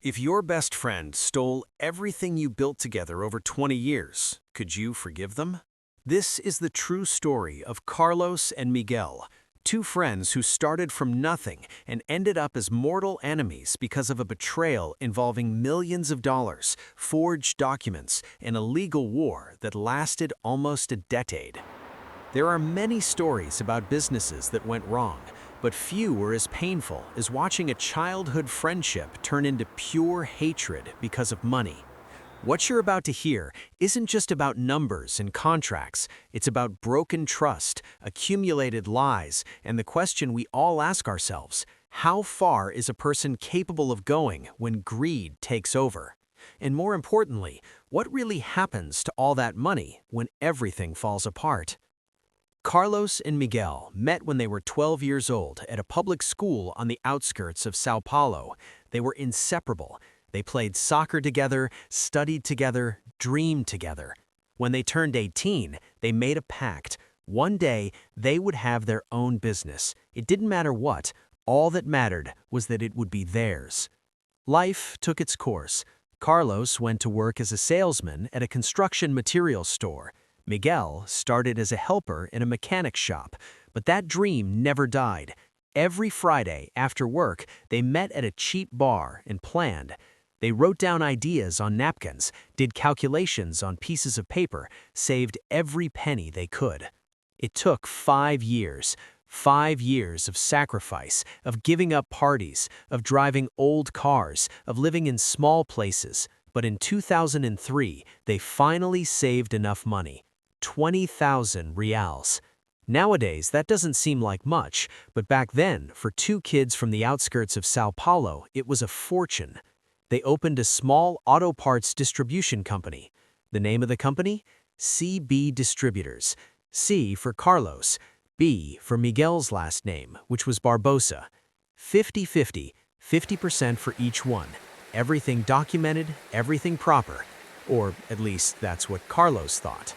If your best friend stole everything you built together over 20 years, could you forgive them? This is the true story of Carlos and Miguel, two friends who started from nothing and ended up as mortal enemies because of a betrayal involving millions of dollars, forged documents, and a legal war that lasted almost a decade. There are many stories about businesses that went wrong, but few were as painful as watching a childhood friendship turn into pure hatred because of money. What you're about to hear isn't just about numbers and contracts, it's about broken trust, accumulated lies, and the question we all ask ourselves: how far is a person capable of going when greed takes over? And more importantly, what really happens to all that money when everything falls apart? Carlos and Miguel met when they were 12 years old at a public school on the outskirts of Sao Paulo. They were inseparable. They played soccer together, studied together, dreamed together. When they turned 18, they made a pact. One day, they would have their own business. It didn't matter what. All that mattered was that it would be theirs. Life took its course. Carlos went to work as a salesman at a construction materials store. Miguel started as a helper in a mechanic shop, but that dream never died. Every Friday after work, they met at a cheap bar and planned. They wrote down ideas on napkins, did calculations on pieces of paper, saved every penny they could. It took 5 years. 5 years of sacrifice, of giving up parties, of driving old cars, of living in small places. But in 2003, they finally saved enough money. 20,000 reals. Nowadays, that doesn't seem like much, but back then, for two kids from the outskirts of Sao Paulo, it was a fortune. They opened a small auto parts distribution company. The name of the company? CB Distributors. C for Carlos, B for Miguel's last name, which was Barbosa. 50-50, 50% for each one. Everything documented, everything proper. Or at least that's what Carlos thought.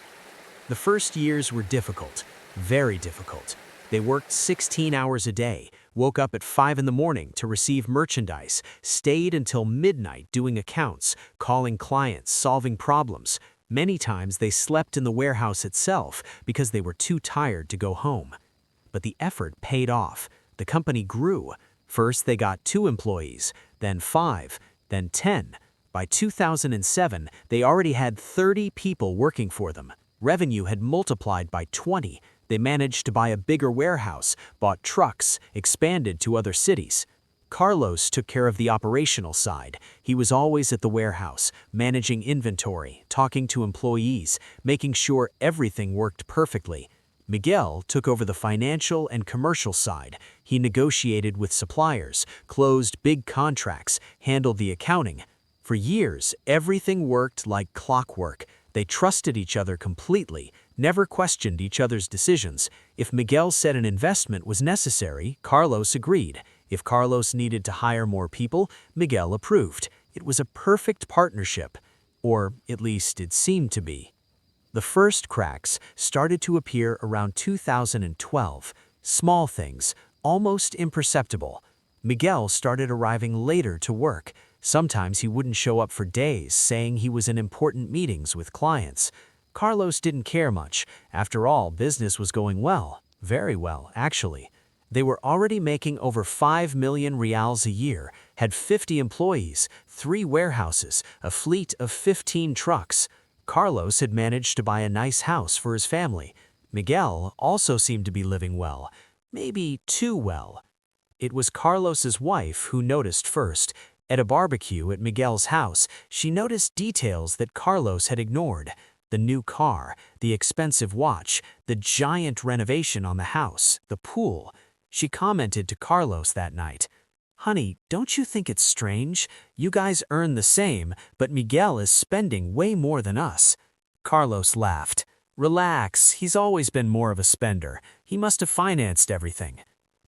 The first years were difficult, very difficult. They worked 16 hours a day, woke up at 5 in the morning to receive merchandise, stayed until midnight doing accounts, calling clients, solving problems. Many times they slept in the warehouse itself because they were too tired to go home. But the effort paid off. The company grew. First they got 2 employees, then 5, then 10. By 2007, they already had 30 people working for them. Revenue had multiplied by 20. They managed to buy a bigger warehouse, bought trucks, expanded to other cities. Carlos took care of the operational side. He was always at the warehouse, managing inventory, talking to employees, making sure everything worked perfectly. Miguel took over the financial and commercial side. He negotiated with suppliers, closed big contracts, handled the accounting. For years, everything worked like clockwork. They trusted each other completely, never questioned each other's decisions. If Miguel said an investment was necessary, Carlos agreed. If Carlos needed to hire more people, Miguel approved. It was a perfect partnership, or at least it seemed to be. The first cracks started to appear around 2012. Small things, almost imperceptible. Miguel started arriving later to work. Sometimes he wouldn't show up for days, saying he was in important meetings with clients. Carlos didn't care much. After all, business was going well. Very well, actually. They were already making over 5 million reals a year, had 50 employees, 3 warehouses, a fleet of 15 trucks. Carlos had managed to buy a nice house for his family. Miguel also seemed to be living well. Maybe too well. It was Carlos's wife who noticed first. At a barbecue at Miguel's house, she noticed details that Carlos had ignored. The new car, the expensive watch, the giant renovation on the house, the pool. She commented to Carlos that night, "Honey, don't you think it's strange? You guys earn the same, but Miguel is spending way more than us." Carlos laughed. "Relax, he's always been more of a spender. He must have financed everything."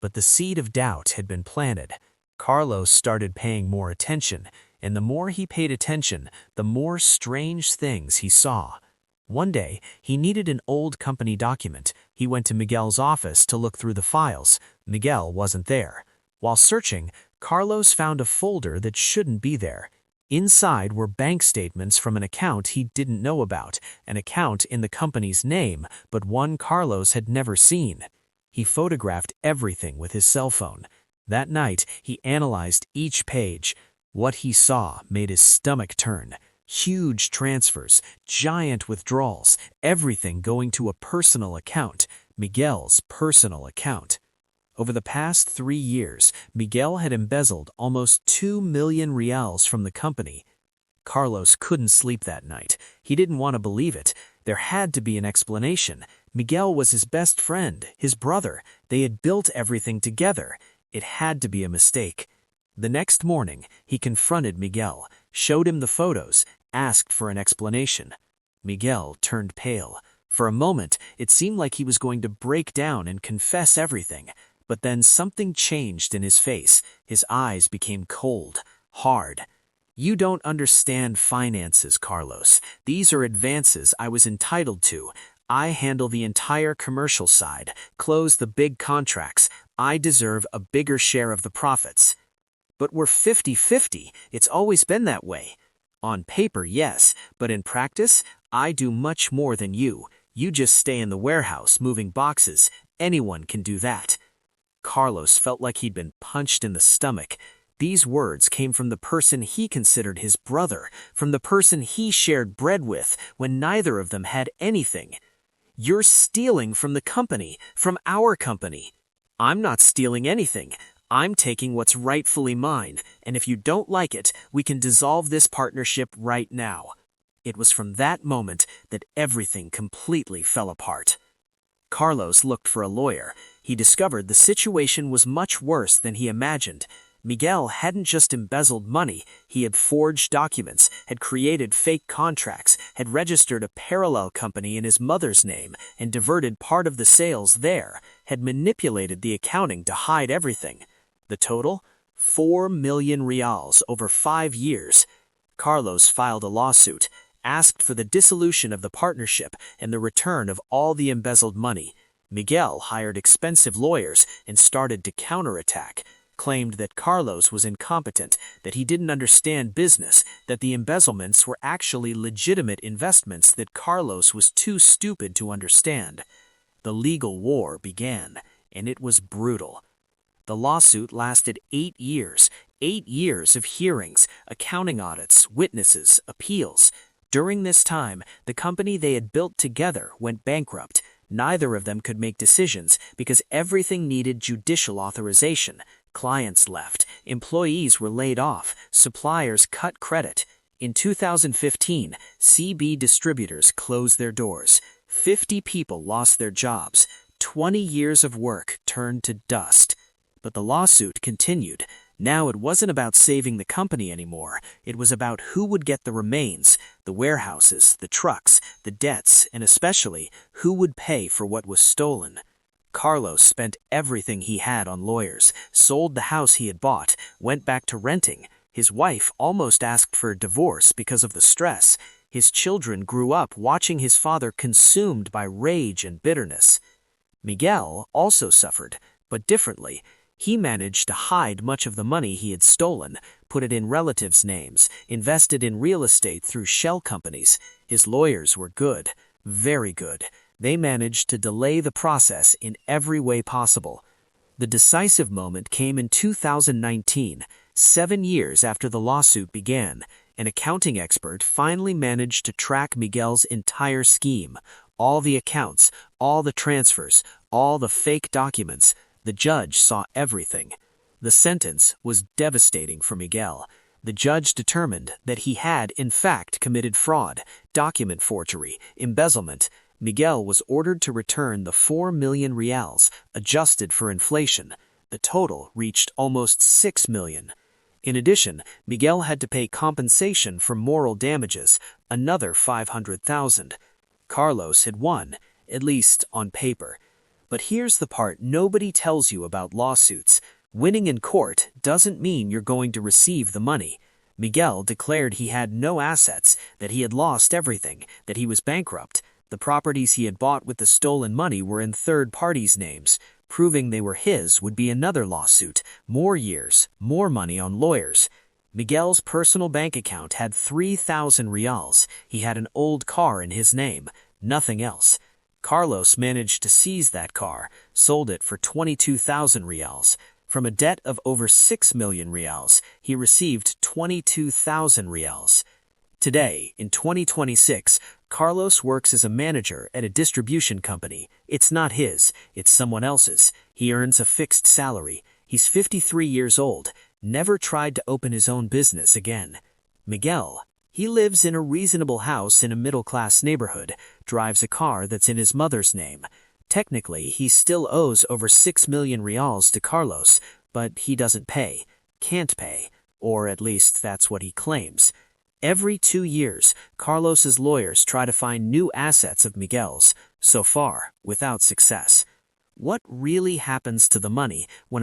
But the seed of doubt had been planted. Carlos started paying more attention, and the more he paid attention, the more strange things he saw. One day, he needed an old company document. He went to Miguel's office to look through the files. Miguel wasn't there. While searching, Carlos found a folder that shouldn't be there. Inside were bank statements from an account he didn't know about, an account in the company's name, but one Carlos had never seen. He photographed everything with his cell phone. That night, he analyzed each page. What he saw made his stomach turn. Huge transfers, giant withdrawals, everything going to a personal account, Miguel's personal account. Over the past 3 years, Miguel had embezzled almost 2 million reals from the company. Carlos couldn't sleep that night. He didn't want to believe it. There had to be an explanation. Miguel was his best friend, his brother. They had built everything together. It had to be a mistake. The next morning, he confronted Miguel, showed him the photos, asked for an explanation. Miguel turned pale. For a moment, it seemed like he was going to break down and confess everything. But then something changed in his face. His eyes became cold, hard. "You don't understand finances, Carlos. These are advances I was entitled to. I handle the entire commercial side, close the big contracts. I deserve a bigger share of the profits." "But we're 50-50. It's always been that way." "On paper, yes, but in practice, I do much more than you. You just stay in the warehouse moving boxes. Anyone can do that." Carlos felt like he'd been punched in the stomach. These words came from the person he considered his brother, from the person he shared bread with when neither of them had anything. "You're stealing from the company, from our company." "I'm not stealing anything. I'm taking what's rightfully mine, and if you don't like it, we can dissolve this partnership right now." It was from that moment that everything completely fell apart. Carlos looked for a lawyer. He discovered the situation was much worse than he imagined. Miguel hadn't just embezzled money, he had forged documents, had created fake contracts, had registered a parallel company in his mother's name and diverted part of the sales there, had manipulated the accounting to hide everything. The total? 4 million reals over 5 years. Carlos filed a lawsuit, asked for the dissolution of the partnership and the return of all the embezzled money. Miguel hired expensive lawyers and started to counterattack, claimed that Carlos was incompetent, that he didn't understand business, that the embezzlements were actually legitimate investments that Carlos was too stupid to understand. The legal war began, and it was brutal. The lawsuit lasted 8 years, 8 years of hearings, accounting audits, witnesses, appeals. During this time, the company they had built together went bankrupt. Neither of them could make decisions because everything needed judicial authorization. Clients left, employees were laid off, suppliers cut credit. In 2015, CB distributors closed their doors. 50 people lost their jobs. 20 years of work turned to dust. But the lawsuit continued. Now it wasn't about saving the company anymore. It was about who would get the remains, the warehouses, the trucks, the debts, and especially who would pay for what was stolen. Carlos spent everything he had on lawyers, sold the house he had bought, went back to renting. His wife almost asked for a divorce because of the stress. His children grew up watching his father consumed by rage and bitterness. Miguel also suffered, but differently. He managed to hide much of the money he had stolen, put it in relatives' names, invested in real estate through shell companies. His lawyers were good, very good. They managed to delay the process in every way possible. The decisive moment came in 2019, 7 years after the lawsuit began. An accounting expert finally managed to track Miguel's entire scheme, all the accounts, all the transfers, all the fake documents. The judge saw everything. The sentence was devastating for Miguel. The judge determined that he had, in fact, committed fraud, document forgery, embezzlement. Miguel was ordered to return the 4 million reals, adjusted for inflation. The total reached almost 6 million. In addition, Miguel had to pay compensation for moral damages, another 500,000. Carlos had won, at least on paper. But here's the part nobody tells you about lawsuits. Winning in court doesn't mean you're going to receive the money. Miguel declared he had no assets, that he had lost everything, that he was bankrupt. The properties he had bought with the stolen money were in third parties' names. Proving they were his would be another lawsuit, more years, more money on lawyers. Miguel's personal bank account had 3,000 reals. He had an old car in his name, nothing else. Carlos managed to seize that car, sold it for 22,000 reals. From a debt of over 6 million reals, he received 22,000 reals. Today, in 2026, Carlos works as a manager at a distribution company. It's not his, it's someone else's. He earns a fixed salary. He's 53 years old, never tried to open his own business again. Miguel, he lives in a reasonable house in a middle-class neighborhood, drives a car that's in his mother's name. Technically, he still owes over 6 million reals to Carlos, but he doesn't pay, can't pay, or at least that's what he claims. Every 2 years, Carlos's lawyers try to find new assets of Miguel's, so far, without success. What really happens to the money when